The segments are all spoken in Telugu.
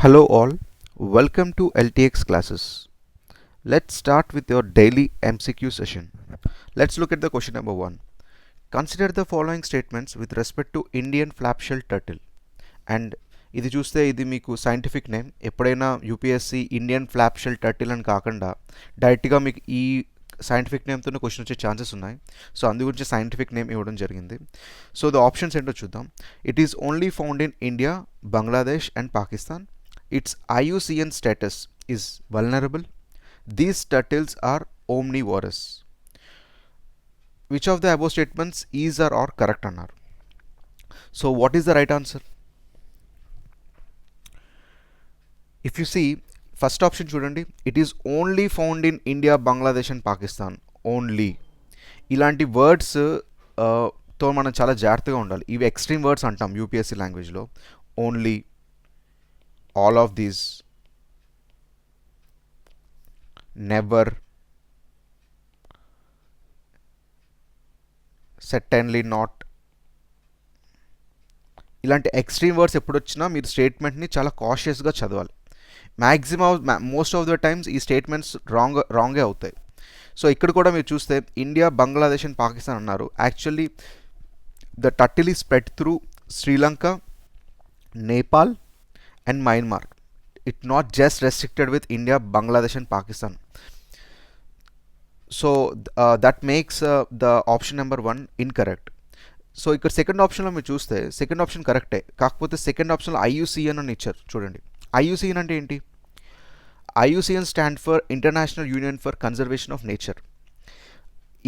Hello all, welcome to LTX classes. Let's start with your daily MCQ session. Let's look at the question number 1. Consider the following statements with respect to Indian flapshell turtle. And ఇది చూస్తే ఇది మీకు సైంటిఫిక్ నేమ్. ఎప్పుడైనా యూపీఎస్సీ ఇండియన్ ఫ్లాప్షెల్ టర్టిల్ అని కాకుండా డైరెక్ట్గా మీకు ఈ సైంటిఫిక్ నేమ్తోనే క్వశ్చన్ వచ్చే ఛాన్సెస్ ఉన్నాయి. సో అందు గురించి సైంటిఫిక్ నేమ్ ఇవ్వడం జరిగింది. సో ద ఆప్షన్స్ ఏంటో చూద్దాం. It is only found in India, Bangladesh and Pakistan. Its IUCN status is vulnerable. These turtles are omnivorous. Which of the above statements is or are correct anar? So what is the right answer? If you see first option చూడండి, it is only found in India, Bangladesh and Pakistan. Only ఇలాంటి వర్డ్స్ తో మనం చాలా జాగ్రత్తగా ఉండాలి. ఇవి ఎక్స్ట్రీమ్ వర్డ్స్ అంటాం యూపీఎస్సీ లాంగ్వేజ్లో. Only, all of these, never, certainly not. ఇలాంటి ఎక్స్ట్రీమ్ వర్డ్స్ ఎప్పుడు వచ్చినా మీరు స్టేట్మెంట్ని చాలా కాషియస్గా చదవాలి. మోస్ట్ ఆఫ్ ద టైమ్స్ ఈ స్టేట్మెంట్స్ రాంగే అవుతాయి. సో ఇక్కడ కూడా మీరు చూస్తే ఇండియా, బంగ్లాదేశ్ అండ్ పాకిస్తాన్ అన్నారు. Actually the turtle is spread through Sri Lanka, Nepal and Myanmar. It not just restricted with India, Bangladesh and Pakistan. So that makes the option number 1 incorrect. So ఇక్కడ సెకండ్ ఆప్షన్లో మీరు చూస్తే సెకండ్ ఆప్షన్ కరెక్టే, కాకపోతే సెకండ్ ఆప్షన్లో ఐయుసిఎన్ అని ఇచ్చారు. చూడండి, ఐయుసిఎన్ అంటే ఏంటి? IUCN stand for international union for conservation of nature.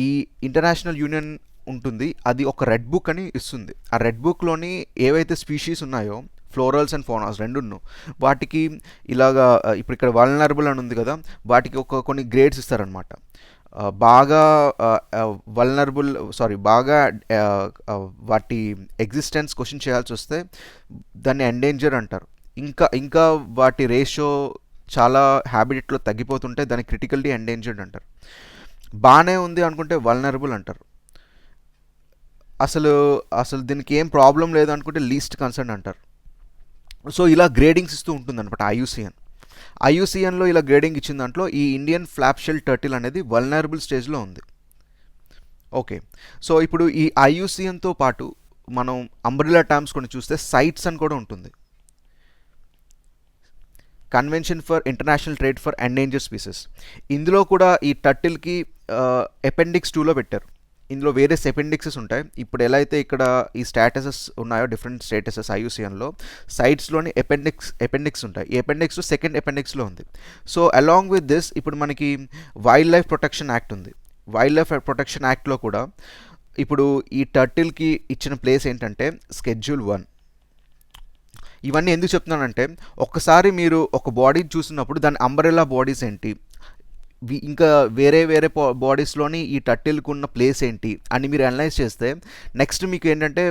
ఈ ఇంటర్నేషనల్ యూనియన్ ఉంటుంది, అది ఒక రెడ్ బుక్ అని ఇస్తుంది. ఆ రెడ్ బుక్లోని ఏవైతే స్పీషీస్ ఉన్నాయో, ఫ్లోరల్స్ అండ్ ఫోనాస్ రెండును, వాటికి ఇలాగా ఇప్పుడు ఇక్కడ వల్నరబుల్ అని ఉంది కదా, వాటికి కొన్ని గ్రేడ్స్ ఇస్తారనమాట. బాగా బాగా వాటి ఎగ్జిస్టెన్స్ క్వశ్చన్ చేయాల్సి వస్తే దాన్ని ఎండేంజర్ అంటారు. ఇంకా వాటి రేషియో చాలా హ్యాబిటెట్లో తగ్గిపోతుంటే దాన్ని క్రిటికల్లీ ఎండేంజర్డ్ అంటారు. బాగానే ఉంది అనుకుంటే వల్నరబుల్ అంటారు. అసలు దీనికి ఏం ప్రాబ్లం లేదు అనుకుంటే లీస్ట్ కన్సర్న్ అంటారు. సో ఇలా గ్రేడింగ్స్ ఇస్తూ ఉంటుంది అనమాట ఐయుసిఎన్లో ఇలా గ్రేడింగ్ ఇచ్చిన దాంట్లో ఈ ఇండియన్ ఫ్లాప్షెల్ టర్టిల్ అనేది వల్నరబుల్ స్టేజ్లో ఉంది. ఓకే, సో ఇప్పుడు ఈ ఐయుసిఎన్తో పాటు మనం అంబ్రెల్లా టర్మ్స్ కొన్ని చూస్తే సైట్స్ అని కూడా ఉంటుంది. Convention for international trade for endanger species, ఇందులో కూడా ఈ టర్టిల్కి అపెండిక్స్ 2లో పెట్టారు. ఇందులో వేరియస్ అపెండిక్సెస్ ఉంటాయి. ఇప్పుడు ఎలా అయితే ఇక్కడ ఈ స్టేటసెస్ ఉన్నాయో, డిఫరెంట్ స్టేటసెస్ ఐయుసిఎన్లో, సైట్స్లోని అపెండిక్స్ ఉంటాయి. ఈ అపెండిక్స్ సెకండ్ అపెండిక్స్లో ఉంది. సో అలాంగ్ విత్ దిస్ ఇప్పుడు మనకి వైల్డ్ లైఫ్ ప్రొటెక్షన్ యాక్ట్ ఉంది. వైల్డ్ లైఫ్ ప్రొటెక్షన్ యాక్ట్లో కూడా ఇప్పుడు ఈ టర్టిల్కి ఇచ్చిన ప్లేస్ ఏంటంటే Schedule 1. ఇవన్నీ ఎందుకు చెప్తున్నానంటే, ఒక్కసారి మీరు ఒక బాడీని చూసినప్పుడు దాని అంబ్రెల్లా బాడీస్ ఏంటి, ఇంకా వేరే బాడీస్లోని ఈ టర్టిల్కి ఉన్న ప్లేస్ ఏంటి అని మీరు అనలైజ్ చేస్తే నెక్స్ట్ మీకు ఏంటంటే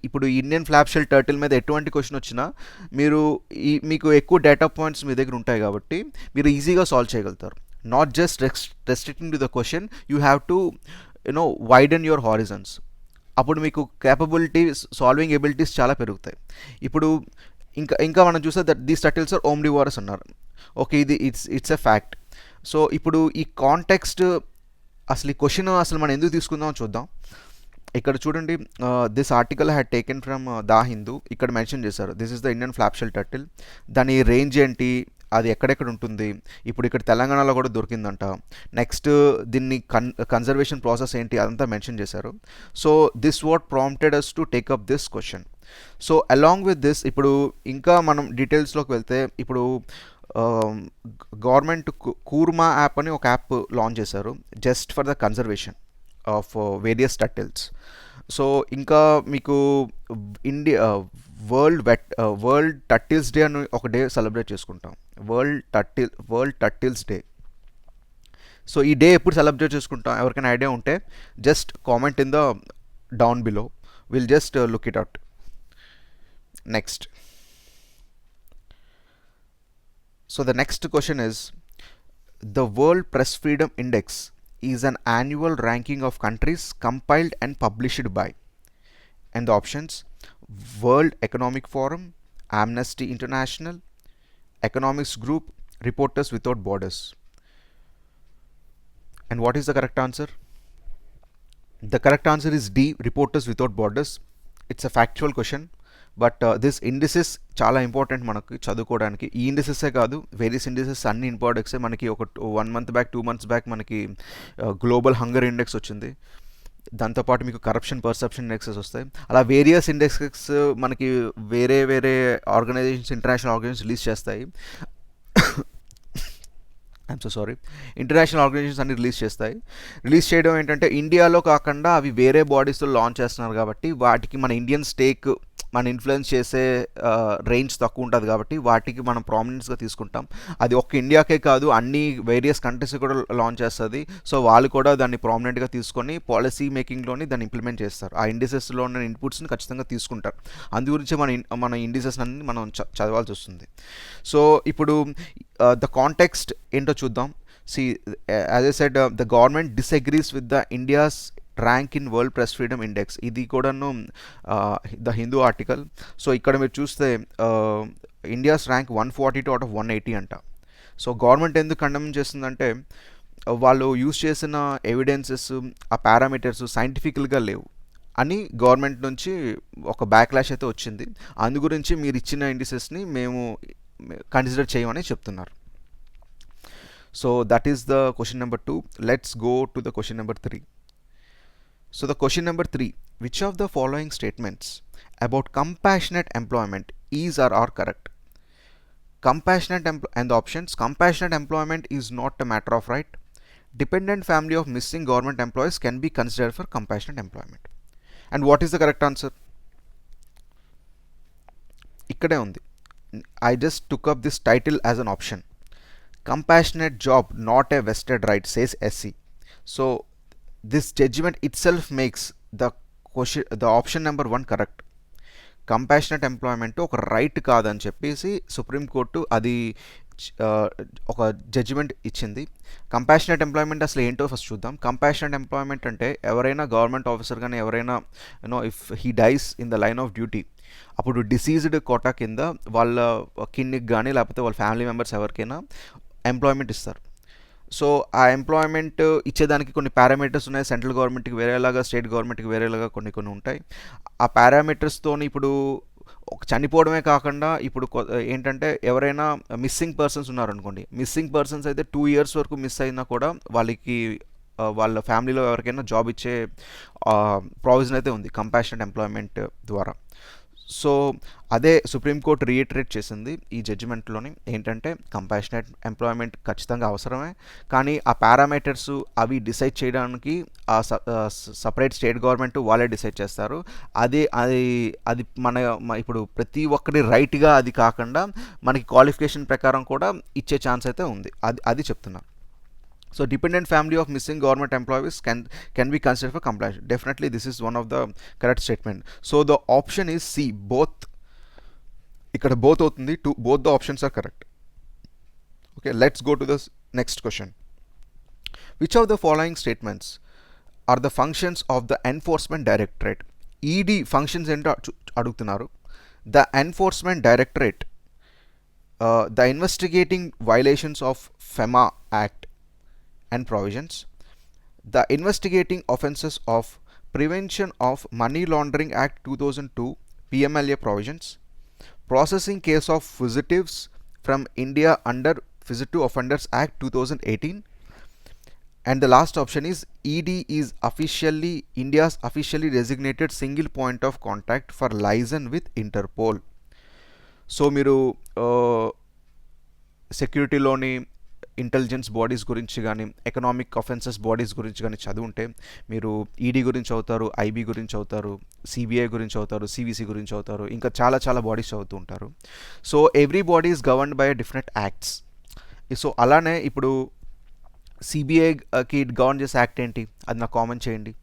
ఇప్పుడు ఇండియన్ ఫ్లాప్షెల్ టర్టిల్ మీద ఎటువంటి క్వశ్చన్ వచ్చినా మీకు ఎక్కువ డేటా పాయింట్స్ మీ దగ్గర ఉంటాయి కాబట్టి మీరు ఈజీగా సాల్వ్ చేయగలుగుతారు. Not just restricting to the question, you have to widen your horizons. అప్పుడు మీకు క్యాపబిలిటీస్, సాల్వింగ్ ఎబిలిటీస్ చాలా పెరుగుతాయి. ఇప్పుడు ఇంకా మనం చూస్తే దట్ దీస్ టర్టిల్స్ ఆర్ ఓమ్నివోరస్ అన్నారు. ఓకే, ఇది ఇట్స్ ఎ ఫ్యాక్ట్. సో ఇప్పుడు ఈ కాంటెక్స్ట్, అసలు ఈ క్వశ్చన్ అసలు మనం ఎందుకు తీసుకుందామో చూద్దాం. ఇక్కడ చూడండి, this article had taken from the Hindu. ఇక్కడ మెన్షన్ చేశారు this is the Indian flapshell turtle. దాని రేంజ్ ఏంటి, అది ఎక్కడెక్కడ ఉంటుంది, ఇప్పుడు ఇక్కడ తెలంగాణలో కూడా దొరికిందంట. నెక్స్ట్ దీన్ని కన్జర్వేషన్ ప్రాసెస్ ఏంటి అదంతా మెన్షన్ చేశారు. So this what prompted us to take up this question. So along with this ఇప్పుడు ఇంకా మనం డీటెయిల్స్లోకి వెళ్తే, ఇప్పుడు గవర్నమెంట్ కూర్మా యాప్ అని ఒక యాప్ లాంచ్ చేశారు just for the conservation of various turtles. So ఇంకా మీకు వరల్డ్ టర్టిల్స్ డే అని ఒక డే సెలబ్రేట్ చేసుకుంటాం, వరల్డ్ టర్టిల్స్ డే. సో ఈ డే ఎప్పుడు సెలబ్రేట్ చేసుకుంటాం, ఎవరికైనా ఐడియా ఉంటే just comment in the down below, will just look it out. Next, so the next question is, the World Press Freedom Index is an annual ranking of countries compiled and published by, and the options: World Economic Forum, Amnesty International, economics group, Reporters Without Borders. And what is the correct answer? The correct answer is D, Reporters Without Borders. It's a factual question, but this indices చాలా ఇంపార్టెంట్ మనకి చదువుకోవడానికి. ఈ ఇండిసెస్సే కాదు, వేరియస్ ఇండిసెస్ అన్ని ఇంపార్టెంట్సే. మనకి ఒక 1 మంత్ బ్యాక్ 2 మంత్స్ బ్యాక్ మనకి గ్లోబల్ హంగర్ ఇండెక్స్ వచ్చింది. దాంతోపాటు మీకు కరప్షన్ పర్సెప్షన్ ఇండెక్సెస్ వస్తాయి. అలా వేరియస్ ఇండెక్సెస్ మనకి వేరే వేరే ఆర్గనైజేషన్స్, ఇంటర్నేషనల్ ఆర్గనైజేషన్స్ రిలీజ్ చేస్తాయి. I'm so sorry, international organisations అన్ని రిలీజ్ చేస్తాయి. రిలీజ్ చేయడం ఏంటంటే ఇండియాలో కాకుండా అవి వేరే బాడీస్లో లాంచ్ చేస్తున్నారు కాబట్టి వాటికి మన ఇండియన్ స్టేక్, మన ఇన్ఫ్లుయెన్స్ చేసే రేంజ్ తక్కువ ఉంటుంది కాబట్టి వాటికి మనం ప్రామినెన్స్గా తీసుకుంటాం. అది ఒక్క ఇండియాకే కాదు, అన్ని వేరియస్ కంట్రీస్ కూడా లాంచ్ చేస్తుంది. సో వాళ్ళు కూడా దాన్ని ప్రామినెంట్గా తీసుకొని పాలసీ మేకింగ్లోని దాన్ని ఇంప్లిమెంట్ చేస్తారు. ఆ ఇండిసెస్లో ఉన్న ఇన్పుట్స్ని ఖచ్చితంగా తీసుకుంటారు. అందు గురించి మన ఇండిసెస్ అన్ని మనం చదవాల్సి వస్తుంది. సో ఇప్పుడు ద కాంటెక్స్ట్ ఏంటో చూద్దాం. See, as I said, the government disagrees with the India's rank in world press freedom index. ఇది కూడాను ద హిందూ ఆర్టికల్. సో ఇక్కడ మీరు చూస్తే ఇండియాస్ ర్యాంక్ 142 అవుట్ ఆఫ్ 180 అంట. సో గవర్నమెంట్ ఎందుకు కండెమ్ చేస్తుందంటే వాళ్ళు యూజ్ చేసిన ఎవిడెన్సెస్, ఆ పారామీటర్స్ సైంటిఫికల్గా లేవు అని గవర్నమెంట్ నుంచి ఒక బ్యాక్లాష్ అయితే వచ్చింది. అందు గురించి మీరు ఇచ్చిన ఇండిసెస్ని మేము కన్సిడర్ చేయమని చెప్తున్నారు. So that is the question number 2. Let's go to the question number 3. So the question number 3, which of the following statements about compassionate employment is or are correct? Compassionate and the options: compassionate employment is not a matter of right. Dependent family of missing government employees can be considered for compassionate employment. And what is the correct answer? ikkade undi. I just took up this title as an option. Compassionate job, not a vested right, says SC. So this judgment itself makes the question, the option number 1 correct. Compassionate employment ఒక రైట్ కాదని చెప్పేసి సుప్రీంకోర్టు అది ఒక జడ్జిమెంట్ ఇచ్చింది. కంపాషనెట్ ఎంప్లాయ్మెంట్ అసలు ఏంటో ఫస్ట్ చూద్దాం. కంపాషనెట్ ఎంప్లాయ్మెంట్ అంటే ఎవరైనా గవర్నమెంట్ ఆఫీసర్ కానీ ఎవరైనా if he dice in the line of duty, అప్పుడు డిసీజ్డ్ కోటా కింద వాళ్ళ కిడ్నీకి కానీ లేకపోతే వాళ్ళ ఫ్యామిలీ మెంబర్స్ ఎవరికైనా ఎంప్లాయ్మెంట్ ఇస్తారు. సో ఆ ఎంప్లాయ్మెంట్ ఇచ్చేదానికి కొన్ని పారామీటర్స్ ఉన్నాయి. సెంట్రల్ గవర్నమెంట్కి వేరేలాగా, స్టేట్ గవర్నమెంట్కి వేరేలాగా కొన్ని ఉంటాయి. ఆ పారామీటర్స్తో ఇప్పుడు చనిపోవడమే కాకుండా ఇప్పుడు ఏంటంటే ఎవరైనా మిస్సింగ్ పర్సన్స్ ఉన్నారనుకోండి, మిస్సింగ్ పర్సన్స్ అయితే 2 years వరకు మిస్ అయినా కూడా వాళ్ళకి వాళ్ళ ఫ్యామిలీలో ఎవరికైనా జాబ్ ఇచ్చే ప్రావిజన్ అయితే ఉంది కంపాషనెట్ ఎంప్లాయ్మెంట్ ద్వారా. సో అదే సుప్రీంకోర్టు రీఇటరేట్ చేసింది ఈ జడ్జిమెంట్లోని, ఏంటంటే కంపాషనెట్ ఎంప్లాయ్మెంట్ ఖచ్చితంగా అవసరమే, కానీ ఆ పారామీటర్స్ అవి డిసైడ్ చేయడానికి ఆ సపరేట్ స్టేట్ గవర్నమెంట్ వాళ్ళే డిసైడ్ చేస్తారు. అది అది అది ఇప్పుడు ప్రతి ఒక్కరి రైట్గా అది కాకుండా మనకి క్వాలిఫికేషన్ ప్రకారం కూడా ఇచ్చే ఛాన్స్ అయితే ఉంది. అది చెప్తున్నా. So dependent family of missing government employees can be considered for compassion. Definitely this is one of the correct statement. So the option is C, both. ikkada both avutundi, both the options are correct. Okay, let's go to the next question. Which of the following statements are the functions of the enforcement directorate? ED functions ento adugutunnaru. The enforcement directorate, the investigating violations of FEMA Act and provisions, the investigating offences of Prevention of Money Laundering Act 2002 PMLA provisions, processing case of fugitives from India under Fugitive Offenders Act 2018, and the last option is ED is officially India's officially designated single point of contact for liaison with Interpol. So మీరు సెక్యూరిటీలోని ఇంటెలిజెన్స్ బాడీస్ గురించి కానీ ఎకనామిక్ అఫెన్సెస్ బాడీస్ గురించి కానీ చదువుంటే మీరు ఈడీ గురించి అవుతారు, ఐబీ గురించి అవుతారు, సిబిఐ గురించి అవుతారు, సివిసి గురించి అవుతారు, ఇంకా చాలా బాడీస్ చదువుతూ ఉంటారు. So every body is governed by different acts. So అలానే ఇప్పుడు సిబిఐకి గవర్న్ చేసే యాక్ట్ ఏంటి, అది నాకు కామెంట్ చేయండి.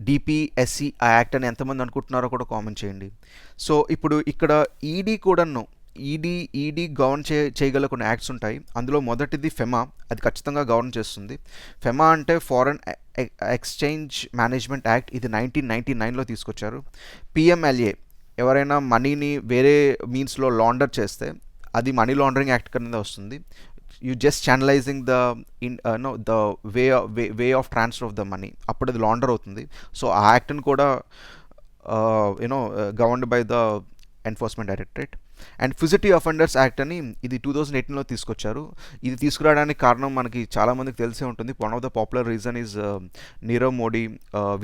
డిపిఎస్సి ఆ యాక్ట్ అని ఎంతమంది అనుకుంటున్నారో కూడా కామెంట్ చేయండి. సో ఇప్పుడు ఇక్కడ ఈడీ కూడాను ఈడీ గవర్న్ చేయగల కొన్ని యాక్ట్స్ ఉంటాయి. అందులో మొదటిది ఫెమా, అది ఖచ్చితంగా గవర్న్ చేస్తుంది. ఫెమా అంటే ఫారెన్ ఎక్స్చేంజ్ మేనేజ్మెంట్ యాక్ట్, ఇది 1999లో తీసుకొచ్చారు. పిఎంఎల్ఏ, ఎవరైనా మనీని వేరే మీన్స్లో లాండర్ చేస్తే అది మనీ లాండరింగ్ యాక్ట్ కింద వస్తుంది. You just channelizing the no the way of transfer of the money, అప్పుడు అది లాండర్ అవుతుంది. సో ఆ యాక్ట్ని కూడా governed by the enforcement directorate. And fugitive offenders act అని ఇది 2018లో తీసుకొచ్చారు. ఇది తీసుకురావడానికి కారణం మనకి చాలామందికి తెలిసే ఉంటుంది. One of the popular reason is Nirav Modi,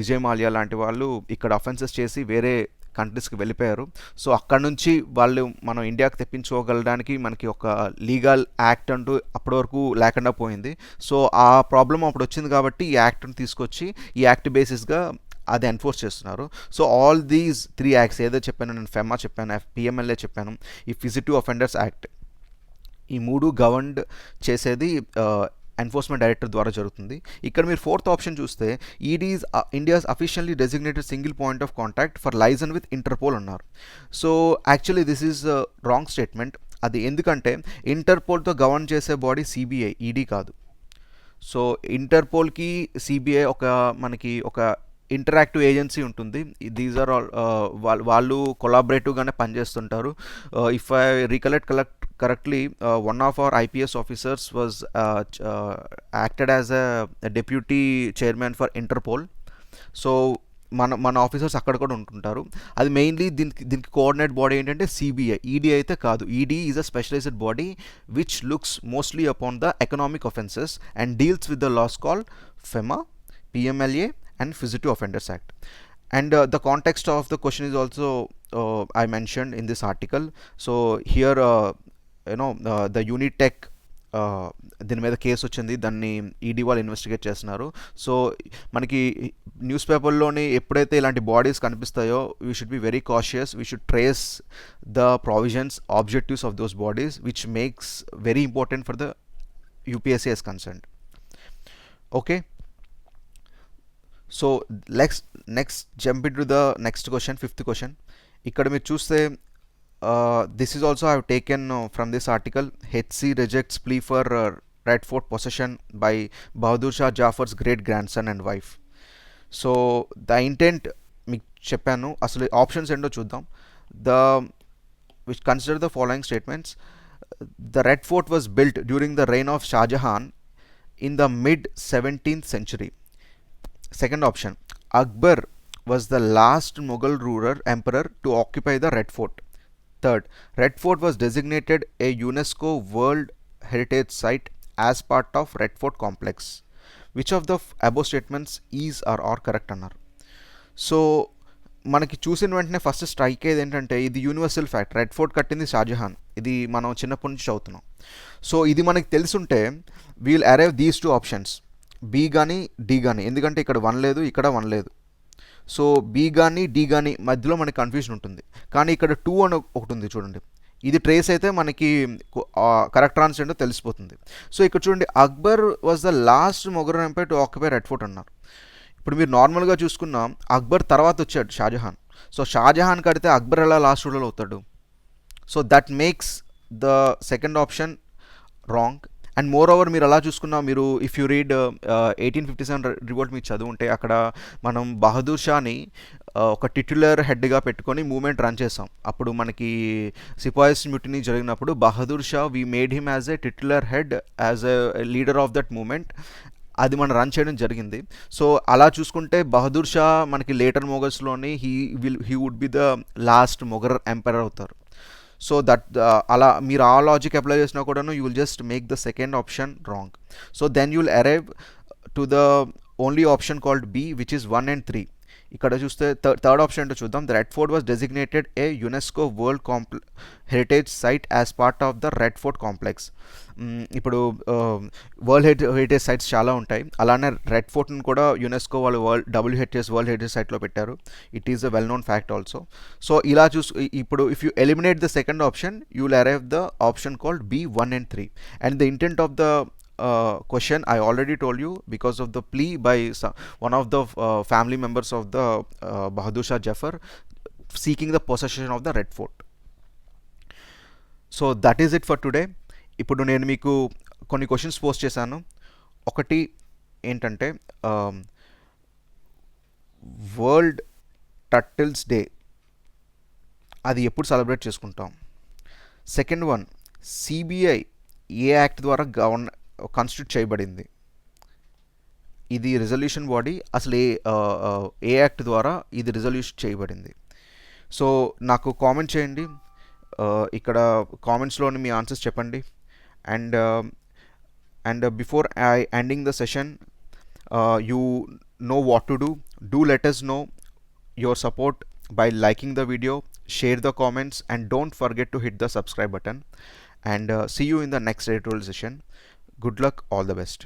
Vijay Mallya లాంటి వాళ్ళు ఇక్కడ అఫెన్సెస్ చేసి వేరే కంట్రీస్కి వెళ్ళిపోయారు. సో అక్కడ నుంచి వాళ్ళు మనం ఇండియాకి తెప్పించుకోగలడానికి మనకి ఒక లీగల్ యాక్ట్ అంటూ అప్పటి వరకు లేకుండా పోయింది. సో ఆ ప్రాబ్లం అప్పుడు వచ్చింది కాబట్టి ఈ యాక్ట్ని తీసుకొచ్చి ఈ యాక్ట్ బేసిస్గా అది ఎన్ఫోర్స్ చేస్తున్నారు. సో ఆల్ దీస్ 3 యాక్ట్స్ ఏదో చెప్పాను, నేను ఫెమా చెప్పాను, పిఎంఎల్ఏ చెప్పాను, ఈ ఫిజిటివ్ అఫెండర్స్ యాక్ట్, ఈ 3 గవర్న్డ్ చేసేది ఎన్ఫోర్స్మెంట్ డైరెక్టర్ ద్వారా జరుగుతుంది. ఇక్కడ మీరు 4th ఆప్షన్ చూస్తే ED is India's officially designated single point of contact for liaison with Interpol అన్నారు. So actually this is wrong statement. అది ఎందుకంటే ఇంటర్పోల్తో గవర్న్ చేసే బాడీ సిబిఐ, ఈడీ కాదు. సో ఇంటర్పోల్కి సిబిఐ మనకి ఒక ఇంటరాక్టివ్ ఏజెన్సీ ఉంటుంది. దీస్ ఆర్ ఆల్ వాళ్ళు కొలాబరేటివ్గానే పనిచేస్తుంటారు. If I recollect correctly, one of our IPS officers was acted as a deputy chairman for Interpol. So మన ఆఫీసర్స్ అక్కడ కూడా ఉంటుంటారు. అది మెయిన్లీ దీనికి కోఆర్డినేట్ బాడీ ఏంటంటే సిబిఐ, ఈడీ అయితే కాదు. ED is a specialised body which looks mostly upon the economic offences and deals with the laws called FEMA, PMLA and Fugitive Offenders Act. And the context of the question is also I mentioned in this article. So here the Unitech దీని మీద కేసు వచ్చింది, దాన్ని ఈడీ వాళ్ళు ఇన్వెస్టిగేట్ చేస్తున్నారు. సో మనకి న్యూస్ పేపర్లోని ఎప్పుడైతే ఇలాంటి బాడీస్ కనిపిస్తాయో we should be very cautious. We should trace the provisions, objectives of those bodies which makes very important for the UPSC as concerned. Okay. So next jump into the next question, 5th question. ఇక్కడ మీరు చూస్తే this is also I have taken from this article. HC rejects plea for Red Fort possession by Bahadur Shah Zafar's great grandson and wife. So the intent మీకు చెప్పాను, అసలు ఆప్షన్స్ ఏంటో చూద్దాం. Which consider the following statements. The Red Fort was built during the reign of Shah Jahan in the mid 17th century. Second option, Akbar was the last Mughal ruler emperor to occupy the Red Fort. Third, Red Fort was designated a UNESCO World Heritage Site as part of Red Fort complex. Which of the above statements is or are correct అన్నారు. సో మనకి చూసిన వెంటనే ఫస్ట్ స్ట్రైక్ అయ్యేది ఏంటంటే ఇది యూనివర్సల్ ఫ్యాక్ట్. రెడ్ ఫోర్ట్ కట్టింది షాజహాన్, ఇది మనం చిన్నప్పటి నుంచి చదువుతున్నాం. సో ఇది మనకి తెలుసుంటే we'll arrive these 2 options, B కానీ డి కానీ, ఎందుకంటే ఇక్కడ 1 లేదు, ఇక్కడ 1 లేదు. సో బి కానీ డి కానీ మధ్యలో మనకి కన్ఫ్యూజన్ ఉంటుంది. కానీ ఇక్కడ 2 అని ఒకటి ఉంది చూడండి, ఇది ట్రేస్ అయితే మనకి కరెక్ట్ ఆన్సర్ ఏంటో తెలిసిపోతుంది. సో ఇక్కడ చూడండి, Akbar was the last Mughal empire to occupy Red Fort అన్నారు. ఇప్పుడు మీరు నార్మల్గా చూసుకున్నా అక్బర్ తర్వాత వచ్చాడు షాజహాన్. సో షాజహాన్ కడితే అక్బర్ ఎలా లాస్ట్ రూలర్ అవుతాడు? So that makes the second option wrong. And more over మీరు అలా చూసుకున్నా, మీరు ఇఫ్ యూ రీడ్ 1857 రివోల్ట్ మీరు చదువుంటే అక్కడ మనం బహదూర్ షాని ఒక టిట్యులర్ హెడ్గా పెట్టుకొని మూవ్మెంట్ రన్ చేసాం. అప్పుడు మనకి సిపాయిస్ మ్యూటినీ జరిగినప్పుడు Bahadur Shah we made him as a titular head, as a leader of that movement. అది మనం రన్ చేయడం జరిగింది. సో అలా చూసుకుంటే బహదూర్ షా మనకి లేటర్ మొఘల్స్లోని he would be the last Mughal empire అవుతారు. సో దట్ అలా మీరు ఆ లాజిక్ అప్లై చేసినా కూడాను you will just make the second option wrong. So then you will arrive to the only option called B which is 1 and 3. ఇక్కడ చూస్తే థర్డ్ ఆప్షన్ ఏంటో చూద్దాం. The Red Fort was designated a UNESCO world heritage site as part of the Red Fort complex. ఇప్పుడు వరల్డ్ హెరిటేజ్ సైట్స్ చాలా ఉంటాయి, అలానే రెడ్ ఫోర్ట్ని కూడా యునెస్కో వాళ్ళు వరల్డ్ హెరిటేజ్ సైట్లో పెట్టారు. It is a well known fact also. So ఇలా ఇప్పుడు if you eliminate the second option you will arrive the option called B 1 and 3. And the intent of the question I already told you, because of the plea by one of the family members of the Bahadur Shah Jafar seeking the possession of the Red Fort. So that is it for today. ఇప్పుడు నేను మీకు కొన్ని క్వశ్చన్స్ పోస్ట్ చేశాను. ఒకటి ఏంటంటే వరల్డ్ టర్టిల్స్ డే అది ఎప్పుడు సెలబ్రేట్ చేసుకుంటాం. సెకండ్ వన్, సిబిఐ ఏ యాక్ట్ ద్వారా కాన్స్టిట్యూట్ చేయబడింది? ఇది రిజల్యూషన్ బాడీ. అసలు ఏ యాక్ట్ ద్వారా ఇది రిజల్యూషన్ చేయబడింది? సో నాకు కామెంట్ చేయండి. ఇక్కడ కామెంట్స్లోని మీ ఆన్సర్స్ చెప్పండి. And before I ending the session, you know what to do let us know your support by liking the video, share the comments, and don't forget to hit the subscribe button. And see you in the next editorial session. Good luck, all the best.